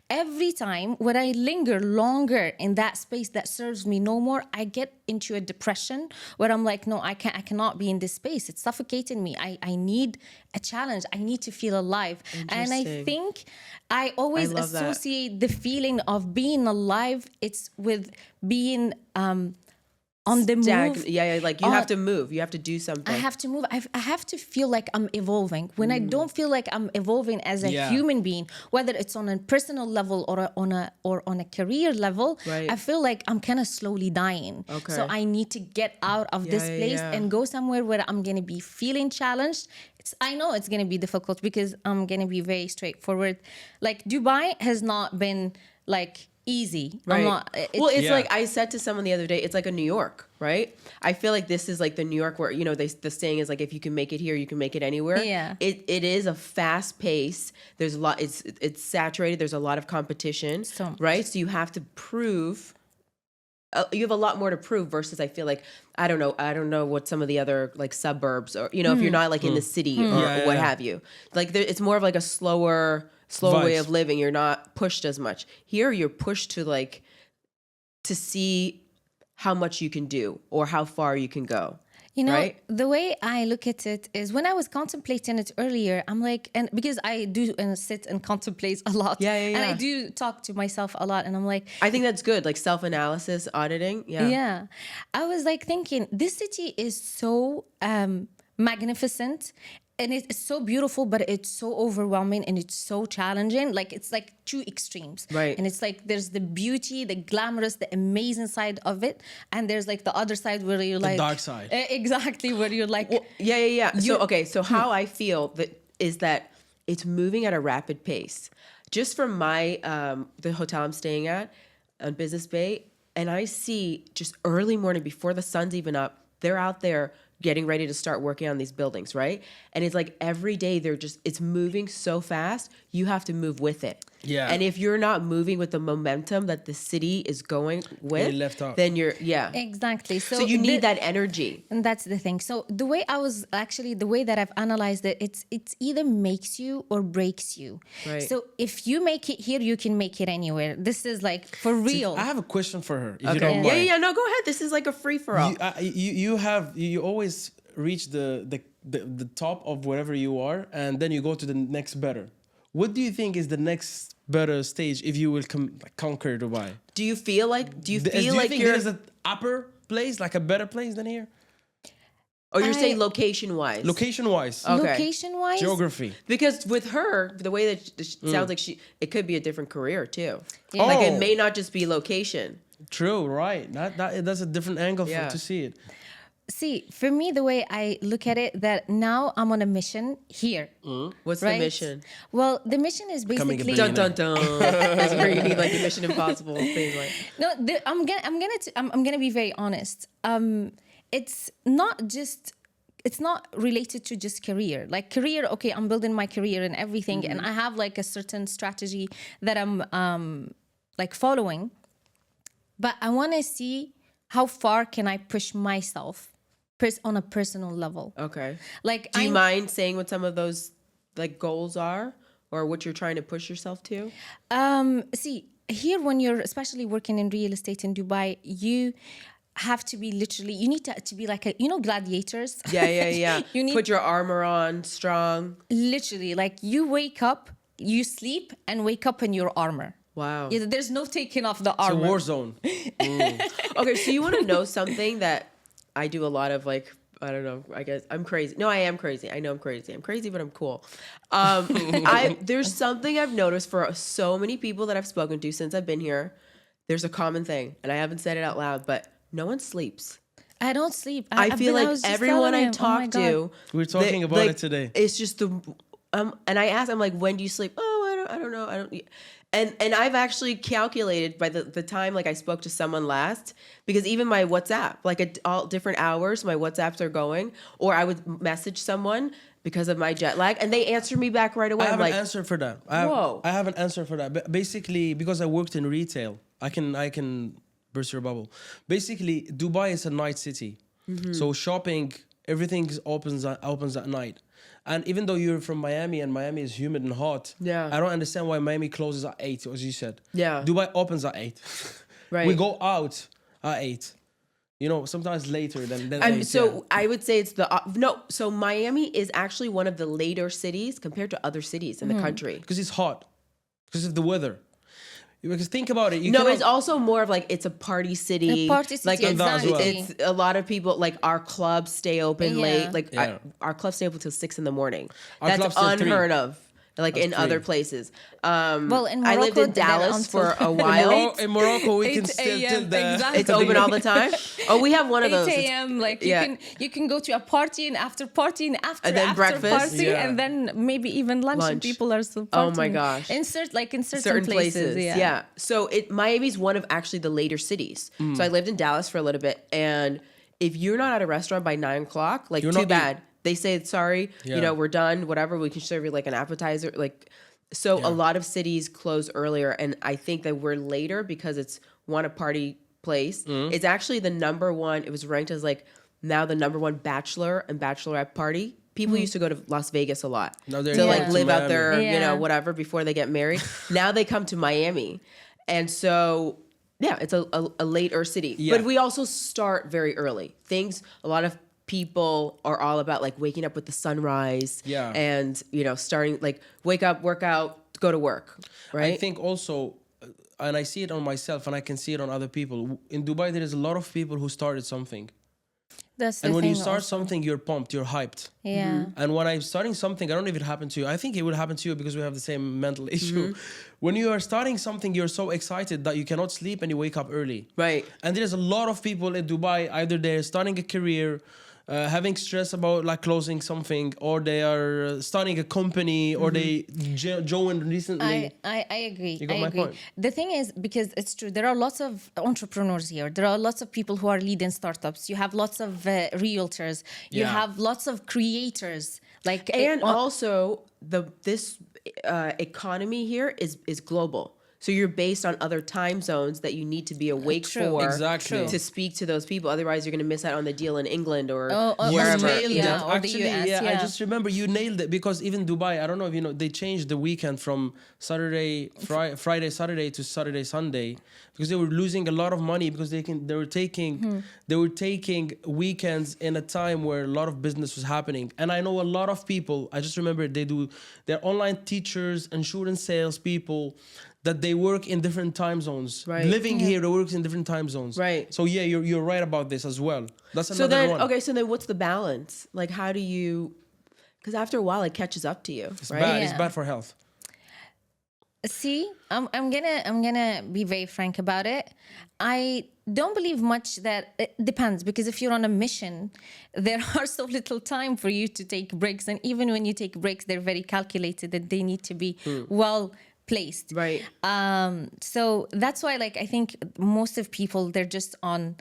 every time when I linger longer in that space that serves me no more, I get into a depression where I'm like, no, I cannot be in this space. It's suffocating me. I need a challenge. I need to feel alive. And I Interesting. think I always love that. associate the feeling of being alive, it's with being on the move. Yeah, like you have to move. You have to do something. I have to move. I have to feel like I'm evolving. When I don't feel like I'm evolving as a Yeah. human being, whether it's on a personal level or on a career level, Right. I feel like I'm kind of slowly dying. Okay. So I need to get out of this Yeah, place yeah. and go somewhere where I'm gonna be feeling challenged. I know it's gonna be difficult because I'm gonna be very straightforward. Like Dubai has not been like easy. Right. I'm not. Well, it's Yeah. like I said to someone the other day, it's like a New York, right? I feel like this is like the New York where, you know, the saying is like, if you can make it here, you can make it anywhere. Yeah. It is a fast pace. There's a lot, it's saturated. There's a lot of competition, So much. right? So you have to prove, you have a lot more to prove versus I feel like, I don't know what some of the other like suburbs or, you know, if you're not like in the city or Yeah, what yeah. have you. Like it's more of like a slower way Vibes. of living. You're not pushed as much. Here you're pushed to like, to see how much you can do or how far you can go. You know, right? the way I look at it is when I was contemplating it earlier, I'm like, and because I do sit and contemplate a lot. Yeah, And I yeah. do talk to myself a lot. And I'm like, I think that's good. Like self-analysis, auditing. Yeah. yeah. I was like thinking, this city is so magnificent. And it's so beautiful, but it's so overwhelming and it's so challenging. Like it's like two extremes. Right. And it's like there's the beauty, the glamorous, the amazing side of it. And there's like the other side where you're like dark side. Exactly, where you're like Yeah. So how I feel is that it's moving at a rapid pace. Just from my the hotel I'm staying at on Business Bay, and I see just early morning before the sun's even up, they're out there getting ready to start working on these buildings, right? And it's like every day it's moving so fast, you have to move with it. Yeah. And if you're not moving with the momentum that the city is going with, You're left out. then you're, exactly. So you need that energy. And that's the thing. So the way that I've analyzed it, it's either makes you or breaks you. Right. So if you make it here, you can make it anywhere. This is like for real. I have a question for her, if you Okay. don't mind. Yeah. No, go ahead. This is like a free for all. You always reach the top of wherever you are, and then you go to the next better. What do you think is the next better stage if you will conquer Dubai? Do you feel like Do you think you're there is an upper place, like a better place than here? Or you're saying I- location-wise? Location-wise, Okay. Location-wise, geography. Because with her, the way that it sounds like it could be a different career too. Yeah. Like it Oh. may not just be location. True, right? That's a different angle Yeah. to see it. see, for me, the way I look at it, that now I'm on a mission here. What's Right? the mission? Well, the mission is Becoming a basically Dun dun dun. That's where you need like the Mission Impossible thing. Like, no. I'm gonna be very honest. It's not just. It's not related to just career. Like career, okay, I'm building my career and everything, and I have like a certain strategy that I'm like following. But I want to see how far can I push myself, on a personal level. okay. Like, Do you mind saying what some of those like goals are, or what you're trying to push yourself to? see, here when you're especially working in real estate in Dubai, you have to be literally, you need to be like gladiators. Yeah. You need Put your armor on, strong. literally, like you wake up, you sleep and wake up in your armor. Wow. Yeah, there's no taking off the It's a armor. war zone. Okay, so you want to know something that I do a lot of, like, I don't know, I guess I'm crazy. No, I am crazy. I know I'm crazy. I'm crazy, but I'm cool. There's something I've noticed for so many people that I've spoken to since I've been here. There's a common thing, and I haven't said it out loud, but no one sleeps. I don't sleep. I feel like was just everyone telling I him, talk oh my God. to, We're talking about it today. It's just the, and I ask, I'm like, when do you sleep? Oh, I don't know. I don't. And I've actually calculated by the time like I spoke to someone last, because even my WhatsApp, like at all different hours, my WhatsApps are going, or I would message someone because of my jet lag, and they answer me back right away. I have I'm like, an answer for that. Whoa. I have an answer for that. Basically, because I worked in retail, I can burst your bubble. Basically, Dubai is a night city, so shopping, everything opens at night. And even though you're from Miami and Miami is humid and hot, Yeah. I don't understand why Miami closes at 8, as you said. Yeah. Dubai opens at 8. Right. We go out at 8. You know, sometimes later than 8. so I would say it's no. So Miami is actually one of the later cities compared to other cities in the country. Because it's hot. Because of the weather. Because think about it. No, it's also more of like it's a party city. A party city, Like exactly. it's a lot of people. Like our clubs stay open Yeah. late. Like Yeah. our clubs stay open till 6 in the morning. Our That's clubs till 3. unheard of. Like in 3. other places. Well, in I lived Morocco, in they're Dallas until for a while. In Morocco, we can 8 still a.m. till the... Exactly. It's open all the time. Oh, we have one of 8 those. It's- a.m. Like yeah. you can go to a party and after party and after And then after breakfast. party Yeah. and then maybe even lunch, and Lunch. people are still Oh partying. my gosh. In certain places. Yeah. So Miami's one of actually the later cities. So I lived in Dallas for a little bit, and if you're not at a restaurant by 9:00, like You're too not bad. They say sorry, Yeah. we're done, whatever. We can serve you like an appetizer, like. So a lot of cities close earlier, and I think that we're later because it's a party place. It's actually the number one. It was ranked as like now the number one bachelor and bachelorette party. People used to go to Las Vegas a lot Now they're to going like to live out Miami. there, Yeah. whatever before they get married. Now they come to Miami, and so yeah, it's a later city. Yeah. But we also start very early. A lot of people are all about like waking up with the sunrise. Yeah. And starting like wake up, work out, go to work. Right. I think also, and I see it on myself and I can see it on other people. In Dubai, there is a lot of people who started something. That's the And when thing you start also. something, you're pumped, you're hyped. Yeah. And when I'm starting something, I don't know if it happened to you. I think it will happen to you because we have the same mental issue. When you are starting something, you're so excited that you cannot sleep and you wake up early. Right. And there's a lot of people in Dubai, either they're starting a career, having stress about like closing something, or they are starting a company, or they joined recently. I agree. You got I my agree. point. The thing is, because it's true, there are lots of entrepreneurs here. There are lots of people who are leading startups. You have lots of realtors. You Yeah. have lots of creators. Like And also this economy here is global. So you're based on other time zones that you need to be awake True. for Exactly. to speak to those people. Otherwise, you're going to miss out on the deal in England or You wherever. nailed Yeah, it. or the Actually, US, yeah, I yeah. just remember you nailed it because even Dubai, I don't know if you know, they changed the weekend from Friday, Saturday to Saturday, Sunday because they were losing a lot of money because they were taking weekends in a time where a lot of business was happening. And I know a lot of people. I just remember they're online teachers, insurance salespeople. that they work in different time zones. Right. Living here, they work in different time zones. Right. So yeah, you're right about this as well. That's So another then, one. okay, so then what's the balance? Like, how do you? Because after a while, it catches up to you, It's right? bad. It's Yeah. bad for health. See, I'm gonna be very frank about it. I don't believe much that it depends, because if you're on a mission, there are so little time for you to take breaks, and even when you take breaks, they're very calculated and they need to be well placed. Right. So that's why, like, I think most of people, they're just on.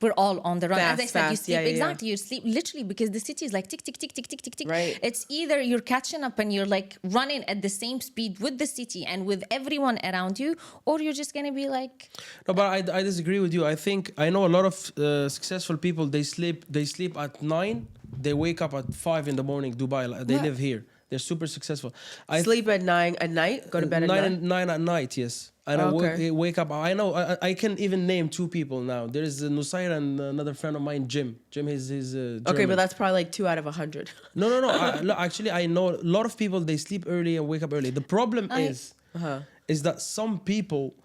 We're all on the run. As I Fast, said, you fast. sleep. Yeah, yeah, yeah. Exactly. You sleep literally because the city is like tick, tick, tick, tick, tick, tick, tick. Right. It's either you're catching up and you're like running at the same speed with the city and with everyone around you, or you're just going to be like, No, but I disagree with you. I think I know a lot of successful people. They sleep at 9. They wake up at 5 in the morning. Dubai. They Yeah. live here. They're super successful. Sleep at 9 at night. Go to bed at 9. 9 at night. Yes. And Okay. I wake up. I know. I can even name 2 people now. There is Nusayr and another friend of mine, Jim. Jim is Okay, German. but that's probably like 2 out of 100. No. Actually, I know a lot of people. They sleep early and wake up early. The problem is that some people,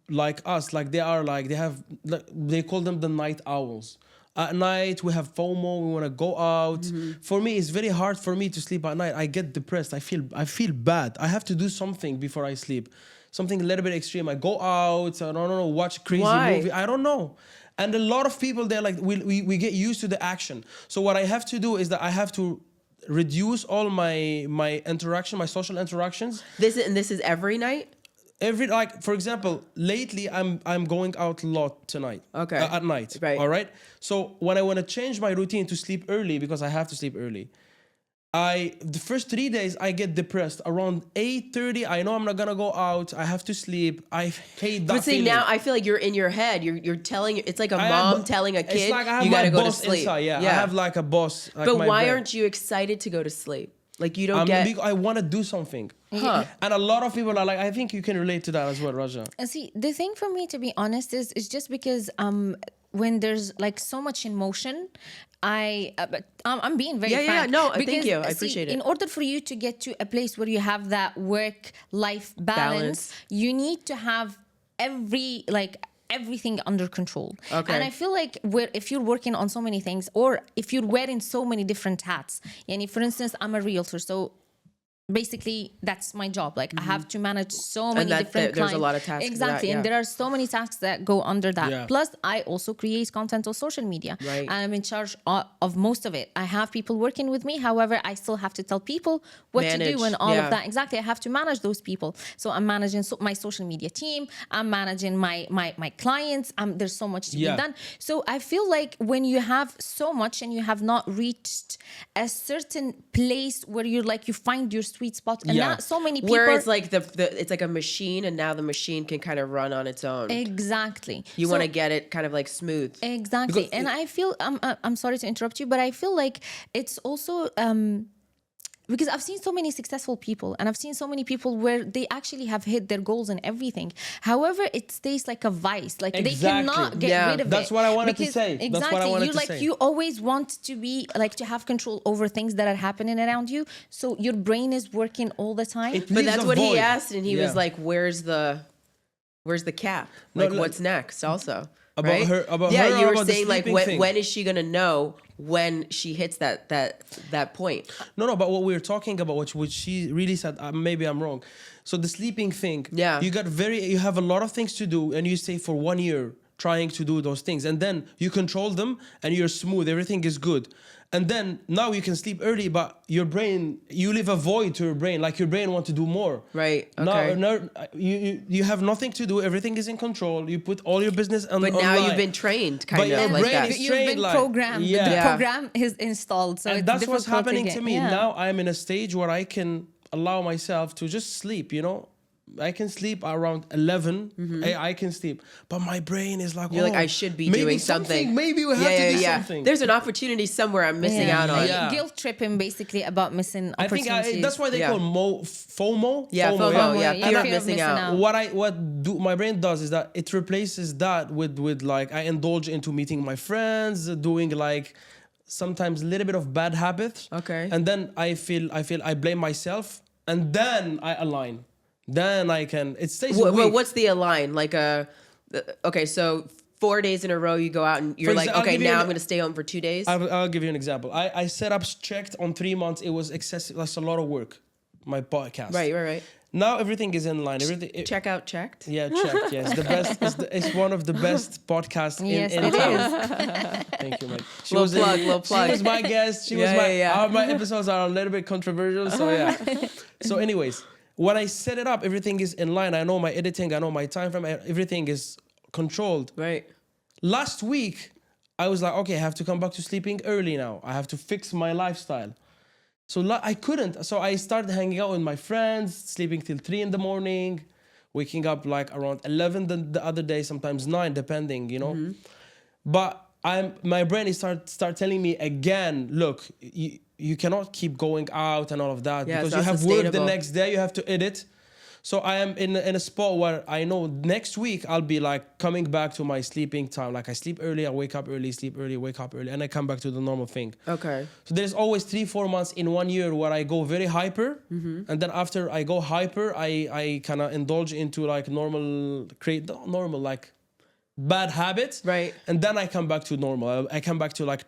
like us, like they call them the night owls. At night we have FOMO. We want to go out. For me, it's very hard for me to sleep at night. I get depressed. I feel bad. I have to do something before I sleep. Something a little bit extreme. I go out. I don't know. Watch a crazy movie. I don't know. And a lot of people, they're like, we get used to the action. So what I have to do is that I have to reduce all my interaction, my social interactions. This is every night. For example, lately I'm going out a lot tonight. Okay. At night. Right. All right. So when I want to change my routine to sleep early, because I have to sleep early, the first 3 days I get depressed. Around 8:30, I know I'm not gonna go out. I have to sleep. I hate that. But see, feeling. now I feel like you're in your head. You're telling. It's like a mom telling a kid, It's like I have you my gotta go to boss sleep. inside. Yeah, I have like a boss. Like But my why brain. aren't you excited to go to sleep? Like you don't get. I want to do something. Huh. And a lot of people are like, I think you can relate to that as well, Raja. see, the thing for me, to be honest, is just because when there's like so much in motion, I'm being very frank. No, thank Because, you. I see, appreciate it. In order for you to get to a place where you have that work-life balance, you need to have everything under control. Okay. And I feel like if you're working on so many things, or if you're wearing so many different hats, and for instance, I'm a realtor, so basically that's my job. Like I have to manage so many different clients. There's a lot of tasks. Exactly. And there are so many tasks that go under that. Yeah. Plus I also create content on social media. Right. And I'm in charge of most of it. I have people working with me. However, I still have to tell people what to do and all of that. Exactly. I have to manage those people. So I'm managing my social media team. I'm managing my clients. There's so much to be done. So I feel like when you have so much and you have not reached a certain place where you find your sweet spot, and not so many people. Where it's like it's like a machine, and now the machine can kind of run on its own. Exactly. You want to get it kind of like smooth. Exactly. Because and I feel I'm sorry to interrupt you, but I feel like it's also because I've seen so many successful people, and I've seen so many people where they actually have hit their goals and everything. However, it stays like a vice. Like they cannot get rid of it. That's what I wanted to say. Exactly. That's what I wanted to say. You always want to be to have control over things that are happening around you. So your brain is working all the time. But that's what he asked, and he was like, "Where's the cap? Like, what's next?" Also, About right? her. About yeah, her, you were about the saying like, sleeping when thing. is she gonna know when she hits that point? No, but what we're talking about, which she really said, maybe I'm wrong. So the sleeping thing, you have a lot of things to do, and you stay for 1 year trying to do those things, and then you control them, and you're smooth, everything is good. And then now you can sleep early, but your brain, you leave a void to your brain, like your brain wants to do more. Right. Okay. Now you have nothing to do, everything is in control, you put all your business on But now online. you've been trained But kind your of like brain that. is You've been like- programmed. Yeah. The program is installed. So And it's that's what's difficult happening get- to me. yeah. Now I'm in a stage where I can allow myself to just sleep, I can sleep around 11. I can sleep. But my brain is like, You're like, I should be maybe doing something. Maybe we have to do something. There's an opportunity somewhere I'm missing out on. Yeah. Guilt tripping basically about missing I think opportunities. that's why they call FOMO. Yeah, FOMO. yeah. Fear of missing out. My brain does is that it replaces that with like I indulge into meeting my friends, doing like sometimes a little bit of bad habits. Okay. And then I feel I blame myself, and then I align. Then I can. It stays a Well, week. what's the align? Like okay, so 4 days in a row you go out and you're For like, exa- I'll okay, give you now an- I'm going to stay home for 2 days. I'll give you an example. I set up, checked on 3 months. It was excessive. That's a lot of work. My podcast. Right. Now everything is in line. Everything. Checkout checked. Yeah, checked. Yes, the best. It's one of the best podcasts Yes, in it town. Thank you, mate. Little plug. She was my guest. She was Yeah, my. yeah. My episodes are a little bit controversial, so yeah. So, anyways, when I set it up, everything is in line. I know my editing. I know my time frame. Everything is controlled. Right. Last week, I was like, okay, I have to come back to sleeping early now. I have to fix my lifestyle. So I couldn't. So I started hanging out with my friends, sleeping till 3 in the morning, waking up like around 11 the other day, sometimes 9, depending, you know. Mm-hmm. But my brain is start telling me again, look, you cannot keep going out and all of that Yeah, because it's you not have work the sustainable. next day, you have to edit. So I am in a spot where I know next week I'll be like coming back to my sleeping time. Like I sleep early, I wake up early, sleep early, wake up early, and I come back to the normal thing. Okay. So there's always 3-4 months in 1 year where I go very hyper, and then after I go hyper, I kind of indulge into like like bad habits, Right. and then I come back to normal. I come back to like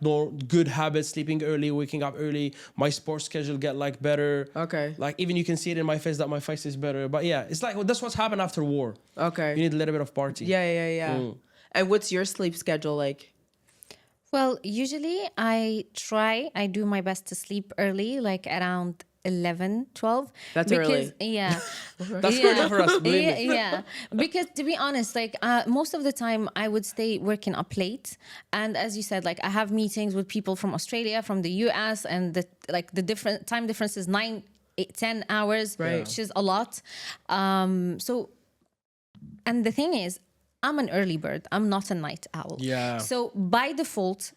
good habits, sleeping early, waking up early. My sports schedule get like better. Okay. Like even you can see it in my face that my face is better. But yeah, it's like that's what's happened after war. Okay. You need a little bit of party. Yeah. And what's your sleep schedule like? Well, usually I do my best to sleep early, like around 11, 12. That's because, early. Yeah. That's early for us, believe me. Yeah. Because to be honest, like most of the time I would stay working up late. And as you said, like I have meetings with people from Australia, from the US, and the different time difference is 9, 8, 10 hours, Right. which is a lot. So, and the thing is, I'm an early bird. I'm not a night owl. Yeah. So by default,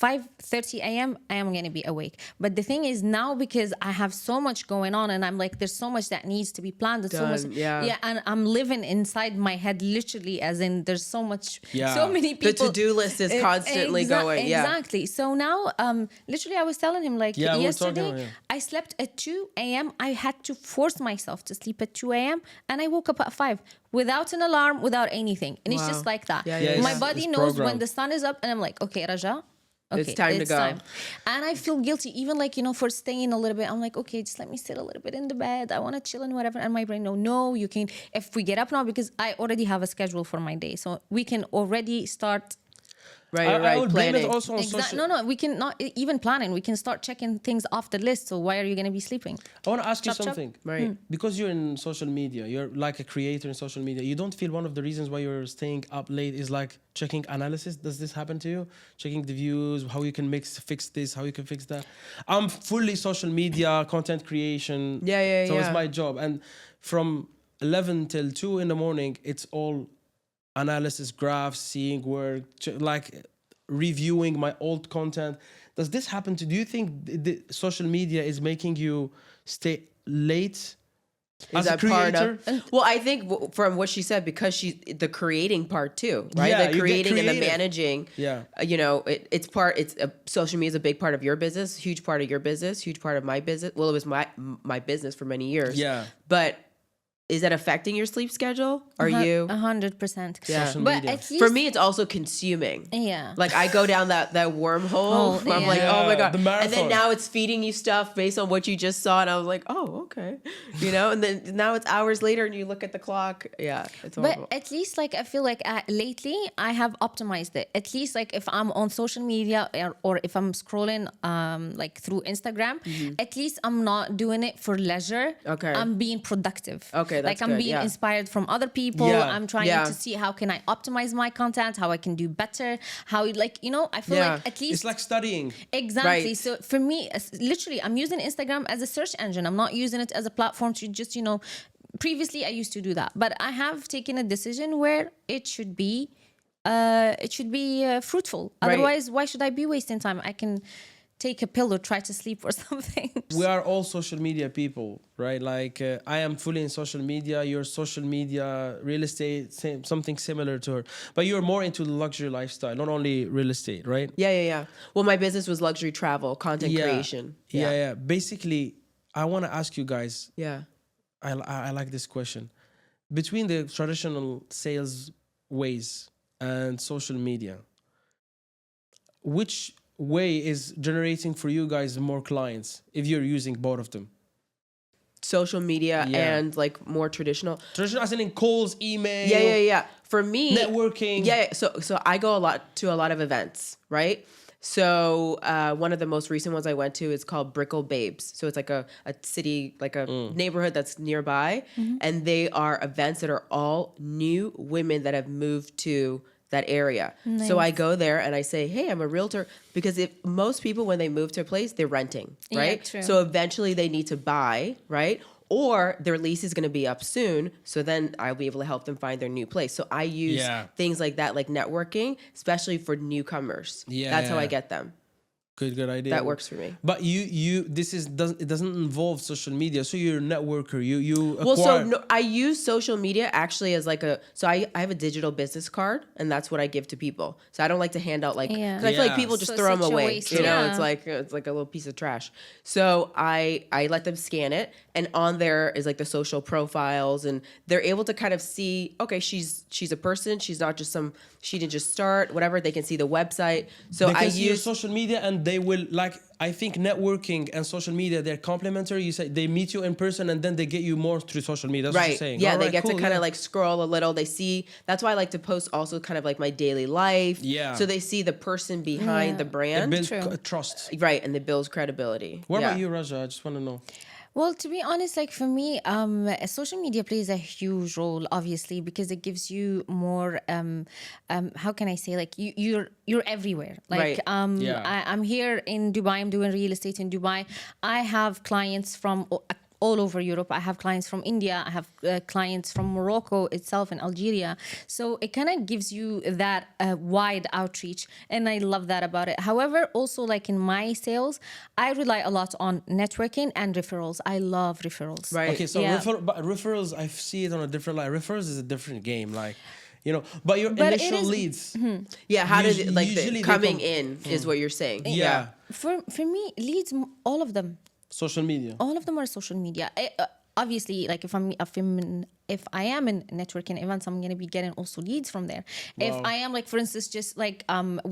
5:30 a.m. I am going to be awake. But the thing is now, because I have so much going on and I'm like, there's so much that needs to be planned. There's so much. Done, yeah. Yeah. And I'm living inside my head, literally, as in there's so much, Yeah. so many The people. to-do list is constantly going. Yeah. Exactly. So now, literally, I was telling him like Yeah, we were yesterday, talking, yeah. I slept at 2 a.m. I had to force myself to sleep at 2 a.m. and I woke up at 5 without an alarm, without anything. And it's Wow. just like that. Yeah, Yeah, My it's- body it's knows when programmed. the sun is up and I'm like, okay, Raja. Okay, It's time to go. And I feel guilty, even like, for staying a little bit. I'm like, okay, just let me sit a little bit in the bed. I want to chill and whatever. And my brain, no, you can. If we get up now, because I already have a schedule for my day. So we can already start. Right. I would blame it Planning. also on social. No, we can not even planning. We can start checking things off the list. So why are you going to be sleeping? I want to ask you Chop, chop. something. Right. Because you're in social media, you're like a creator in social media. You don't feel one of the reasons why you're staying up late is like checking analysis? Does this happen to you? Checking the views, how you can fix this, how you can fix that. I'm fully social media, content creation. Yeah, So yeah. it's my job. And from 11 till 2 in the morning, it's all analysis, graphs, seeing work, like reviewing my old content. Does this happen to? Do you think the social media is making you stay late as a Is that part creator? of? Well, I think from what she said, because she's the creating part too, right? Yeah, you The get creating and the creative. managing. Yeah. It's social media is a big part of your business, huge part of your business, huge part of my business. Well, it was my business for many years. Yeah. But is that affecting your sleep schedule? Are you? 100%. Yeah. Social But media. at least For me, it's also consuming. Yeah. Like I go down that wormhole. Oh, Where I'm like, yeah. oh my god, The and marathon. then now it's feeding you stuff based on what you just saw, and I was like, oh okay, and then now it's hours later, and you look at the clock. Yeah, it's horrible. But at least, like, I feel like lately I have optimized it. At least, like, if I'm on social media or if I'm scrolling, like, through Instagram, at least I'm not doing it for leisure. Okay. I'm being productive. Okay, like, that's I'm good, being yeah. inspired from other people. Yeah. I'm trying Yeah. to see how can I optimize my content, how I can do better, how, like, I feel Yeah. like at least It's like studying. Exactly. Right. So for me, literally, I'm using Instagram as a search engine. I'm not using it as a platform to just, previously I used to do that, but I have taken a decision where it should be fruitful. Right. Otherwise, why should I be wasting time? I can take a pill or try to sleep or something. We are all social media people, right? Like I am fully in social media. You're social media, real estate, something similar to her. But you're more into the luxury lifestyle, not only real estate, right? Yeah. Well, my business was luxury travel, content creation. Yeah. Basically, I want to ask you guys, Yeah. I like this question. Between the traditional sales ways and social media, which way is generating for you guys more clients if you're using both of them? Social media Yeah. and like more traditional. Traditional as in calls, email, Yeah. For me, networking. Yeah. So I go to a lot of events, right? So one of the most recent ones I went to is called Brickell Babes. So it's like a city, like a neighborhood that's nearby. And they are events that are all new women that have moved to that area. So I go there and I say, hey, I'm a realtor. Because if most people, when they move to a place, they're renting, right? Yeah, true. So eventually they need to buy, right? Or their lease is going to be up soon. So then I'll be able to help them find their new place. So I use things like that, like networking, especially for newcomers. Yeah, That's how I yeah. get them. Good idea. That works for me. But it doesn't involve social media. So you're a networker. You acquire. Well, so no, I use social media actually as like I have a digital business card, and that's what I give to people. So I don't like to hand out like, because I feel like Yeah. people just So throw them such a away. waste, You know, yeah. it's like a little piece of trash. So I let them scan it, and on there is like the social profiles, and they're able to kind of see, okay, she's a person. She's not just she didn't just start, whatever. They can see the website. So They I can see your use social media, and they will like. I think networking and social media, they're complementary. You say they meet you in person, and then they get you more through social media. That's what right. you're saying. Yeah, All they right, get to cool, kind of yeah. like scroll a little. They see. That's why I like to post also kind of like my daily life. Yeah. So they see the person behind the It brand. builds True. trust. Right, and it builds credibility. What Yeah. about you, Raja? I just want to know. Well, to be honest, like for me, social media plays a huge role, obviously, because it gives you more. How can I say? Like you're everywhere. Like Right. Yeah. I'm here in Dubai. I'm doing real estate in Dubai. I have clients from all over Europe. I have clients from India. I have clients from Morocco itself and Algeria. So it kind of gives you that wide outreach. And I love that about it. However, also like in my sales, I rely a lot on networking and referrals. I love referrals. Right. Okay, so Yeah. referrals, I see it on a different line. Referrals is a different game, like, you know. But your But it initial is- leads, Yeah. How does it like usually the they coming come- in is what you're saying? yeah, For me, leads, all of them. social media. All of them are social media. Obviously, like if I am in networking events, I'm gonna be getting also leads from there. If I am like, for instance, just like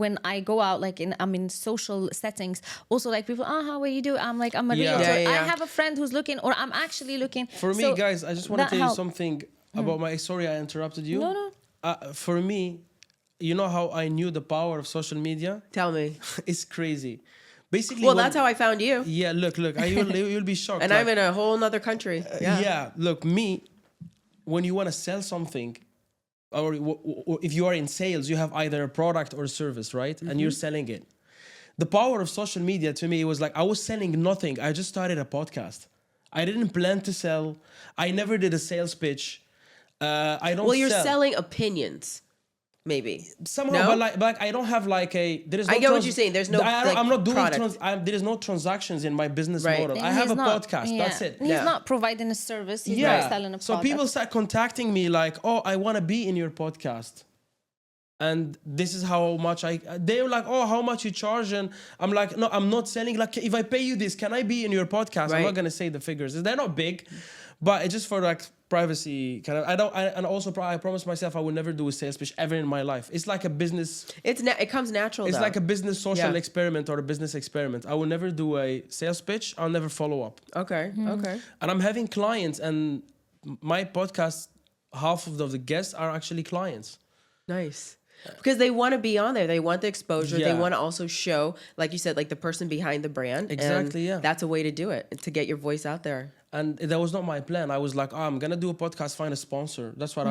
when I go out, like I'm in social settings, also like people, how are you do? I'm like, I'm a Yeah. realtor. Yeah, yeah. I have a friend who's looking, or I'm actually looking. For me, So guys, I just want to that tell you help. something about my. Sorry, I interrupted you. No, no. For me, you know how I knew the power of social media? Tell me. It's crazy. Basically, Well, when- that's how I found you. Yeah, look, you'll be shocked. And like- I'm in a whole nother country. Yeah. Look, me, when you want to sell something, or if you are in sales, you have either a product or a service, right? And you're selling it. The power of social media to me was like I was selling nothing. I just started a podcast. I didn't plan to sell. I never did a sales pitch. I don't. Well, you're sell. selling opinions, maybe. Somehow, No? but like I don't have like a. There is. No I get what you're saying. There's no, like, I'm not doing. product. There is no transactions in my business Right. model. Then I have he's a not- podcast. yeah. That's it. He's Yeah. not providing a service. He's Yeah. not selling a So product. people start contacting me like, "Oh, I want to be in your podcast." And this is how much they were like, "Oh, how much you charge?" And I'm like, "No, I'm not selling. Like, if I pay you this, can I be in your podcast?" I'm Right. not gonna say the figures. They're not big, but it's just for like privacy kind of. And also I promised myself I will never do a sales pitch ever in my life. It's like a business. It comes natural. It's though. like a business social Yeah. experiment or a business experiment. I will never do a sales pitch. I'll never follow up. Okay. Okay. And I'm having clients, and my podcast, half of the guests are actually clients. Nice. Because they want to be on there. They want the exposure. They Yeah. want to also show, like you said, like the person behind the brand. Exactly, And yeah. That's a way to do it, to get your voice out there. And that was not my plan. I was like, I'm gonna do a podcast, find a sponsor. That's what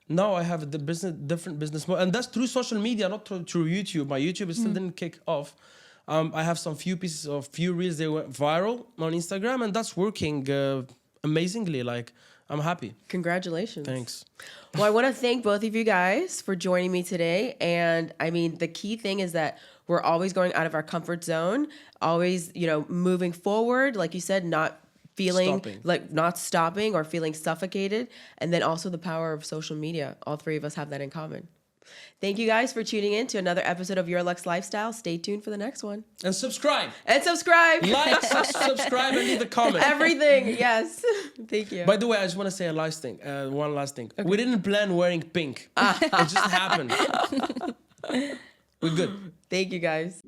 now I have different business model, and that's through social media, not through YouTube. My YouTube still didn't kick off. I have some few reels. They went viral on Instagram, and that's working amazingly. Like, I'm happy. Congratulations. Thanks. Well, I want to thank both of you guys for joining me today. And I mean, the key thing is that we're always going out of our comfort zone, always, moving forward. Like you said, not feeling Stopping. like not stopping or feeling suffocated. And then also the power of social media. All three of us have that in common. Thank you guys for tuning in to another episode of Your Luxe Lifestyle. Stay tuned for the next one. And subscribe. And subscribe. Like, subscribe, and leave a comment. Everything. Yes. Thank you. By the way, I just want to say one last thing. Okay. We didn't plan wearing pink. It just happened. We're good. Thank you guys.